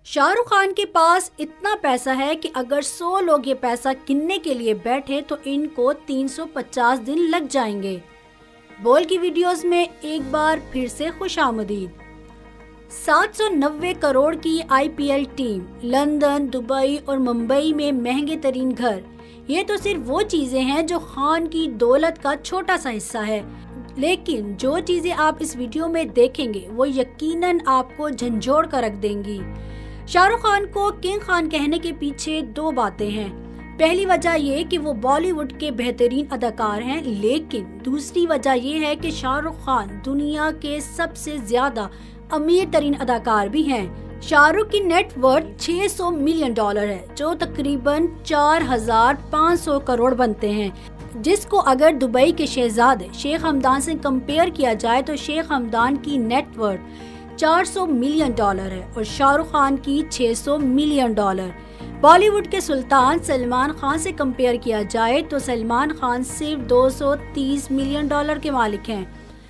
शाहरुख खान के पास इतना पैसा है कि अगर 100 लोग ये पैसा गिनने के लिए बैठे तो इनको 350 दिन लग जाएंगे। बोल की वीडियोस में एक बार फिर से खुशामदीद। 790 करोड़ की आईपीएल टीम, लंदन, दुबई और मुंबई में महंगे तरीन घर, ये तो सिर्फ वो चीजें हैं जो खान की दौलत का छोटा सा हिस्सा है। लेकिन जो चीजें आप इस वीडियो में देखेंगे वो यकीनन आपको झंझोड़ कर रख देंगी। शाहरुख खान को किंग खान कहने के पीछे दो बातें हैं। पहली वजह ये कि वो बॉलीवुड के बेहतरीन अदाकार हैं, लेकिन दूसरी वजह ये है कि शाहरुख खान दुनिया के सबसे ज्यादा अमीर तरीन अदाकार भी हैं। शाहरुख की नेटवर्थ $600 मिलियन है, जो तकरीबन 4500 करोड़ बनते हैं, जिसको अगर दुबई के शहजादे शेख हमदान से कंपेयर किया जाए तो शेख हमदान की नेटवर्थ $400 मिलियन है और शाहरुख खान की $600 मिलियन। बॉलीवुड के सुल्तान सलमान खान से कंपेयर किया जाए तो सलमान खान सिर्फ $230 मिलियन के मालिक हैं।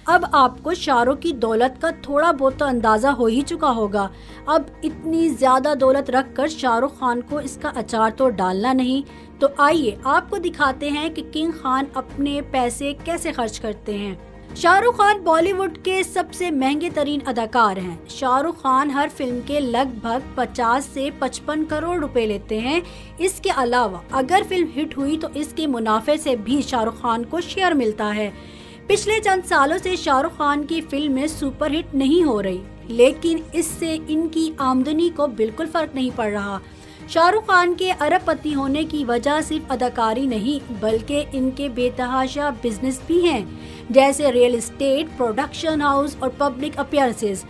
अब आपको शाहरुख की दौलत का थोड़ा बहुत तो अंदाजा हो ही चुका होगा। अब इतनी ज्यादा दौलत रखकर शाहरुख खान को इसका अचार तो डालना नहीं। तो आइए आपको दिखाते हैं कि किंग खान अपने पैसे कैसे खर्च करते हैं। शाहरुख खान बॉलीवुड के सबसे महंगे तरीन अदाकार हैं। शाहरुख खान हर फिल्म के लगभग 50 से 55 करोड़ रुपए लेते हैं। इसके अलावा अगर फिल्म हिट हुई तो इसके मुनाफे से भी शाहरुख खान को शेयर मिलता है। पिछले चंद सालों से शाहरुख खान की फिल्में सुपरहिट नहीं हो रही, लेकिन इससे इनकी आमदनी को बिल्कुल फर्क नहीं पड़ रहा। शाहरुख खान के अरबपति होने की वजह सिर्फ अदाकारी नहीं, बल्कि इनके बेतहाशा बिजनेस भी हैं, जैसे रियल एस्टेट, प्रोडक्शन हाउस और पब्लिक अपीयरेंसेस।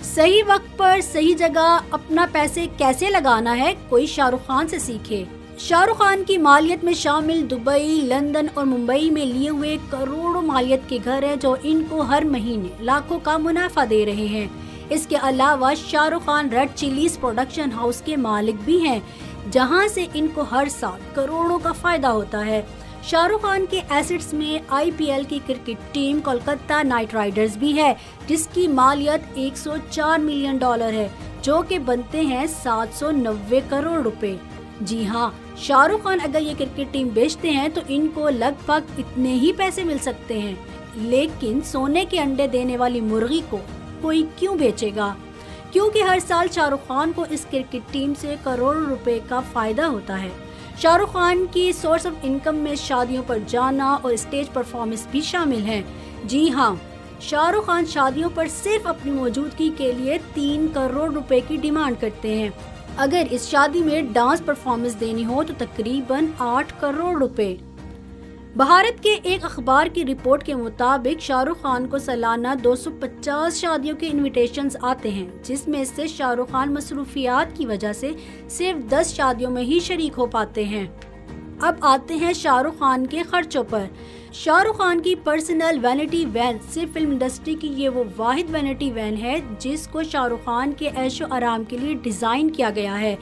सही वक्त पर सही जगह अपना पैसे कैसे लगाना है, कोई शाहरुख खान से सीखे। शाहरुख खान की मालियत में शामिल दुबई, लंदन और मुंबई में लिए हुए करोड़ों मालियत के घर हैं, जो इनको हर महीने लाखों का मुनाफा दे रहे हैं। इसके अलावा Shahrukh Khan red chillies production house के मालिक भी हैं, जहां से इनको हर साल करोड़ों का फायदा होता है। शाहरुख खान के एसेट्स में आईपीएल की cricket team Kolkata night Riders भी है, जिसकी मालियत $104 मिलियन है, जो कि बनते हैं 790 करोड़ रुपए। जी हाँ, शाहरुख खान अगर ये क्रिकेट टीम बेचते हैं तो इनको लगभग इतने ही पैसे मिल सकते हैं। लेकिन सोने के अंडे देने वाली मुर्गी को कोई क्यों बेचेगा? क्योंकि हर साल शाहरुख खान को इस क्रिकेट टीम से करोड़ों रुपए का फायदा होता है। शाहरुख खान की सोर्स ऑफ इनकम में शादियों पर जाना और स्टेज परफॉर्मेंस भी शामिल है। जी हाँ, शाहरुख खान शादियों पर सिर्फ अपनी मौजूदगी के लिए 3 करोड़ रुपए की डिमांड करते हैं। अगर इस शादी में डांस परफॉर्मेंस देनी हो तो तकरीबन 8 करोड़ रुपए। भारत के एक अखबार की रिपोर्ट के मुताबिक शाहरुख खान को सालाना 250 शादियों के इनविटेशंस आते हैं, जिसमें से शाहरुख खान मसरूफियात की वजह से सिर्फ 10 शादियों में ही शरीक हो पाते हैं। अब आते हैं शाहरुख खान के खर्चों पर। शाहरुख खान की पर्सनल वैनिटी वैन सिर्फ फिल्म इंडस्ट्री की ये वो वाहिद वैनिटी वैन है जिसको शाहरुख खान के ऐशो आराम के लिए डिजाइन किया गया है।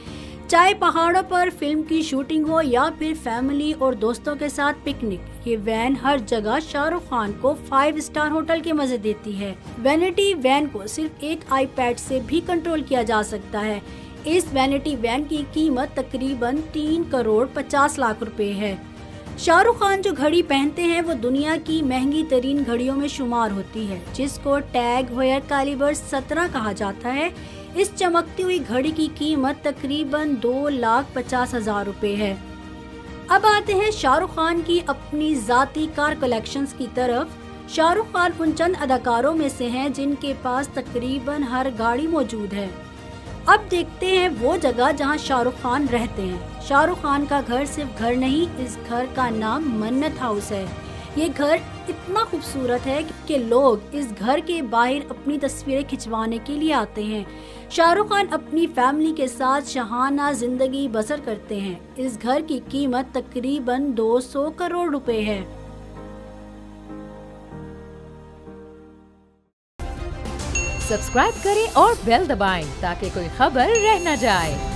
चाहे पहाड़ों पर फिल्म की शूटिंग हो या फिर फैमिली और दोस्तों के साथ पिकनिक, ये वैन हर जगह शाहरुख खान को 5 स्टार होटल के मजे देती है। वैनिटी वैन को सिर्फ एक आईपैड से भी कंट्रोल किया जा सकता है। इस वैनिटी वैन की कीमत तकरीबन 3 करोड़ 50 लाख रुपए है। शाहरुख खान जो घड़ी पहनते हैं वो दुनिया की महंगी तरीन घड़ियों में शुमार होती है, जिसको टैग हेयर कैलिबर 17 कहा जाता है। इस चमकती हुई घड़ी की कीमत तकरीबन 2,50,000 रुपए है। अब आते हैं शाहरुख खान की अपनी जाती कार कलेक्शंस की तरफ। शाहरुख खान उन चंद अदाकारों में से हैं जिनके पास तकरीबन हर गाड़ी मौजूद है। अब देखते हैं वो जगह जहां शाहरुख खान रहते हैं। शाहरुख खान का घर सिर्फ घर नहीं, इस घर का नाम मन्नत हाउस है। ये घर इतना खूबसूरत है कि लोग इस घर के बाहर अपनी तस्वीरें खिंचवाने के लिए आते हैं। शाहरुख खान अपनी फैमिली के साथ शहाना जिंदगी बसर करते हैं। इस घर की कीमत तकरीबन 200 करोड़ रुपए है। सब्सक्राइब करें और बेल दबाएं ताकि कोई खबर रह न जाए।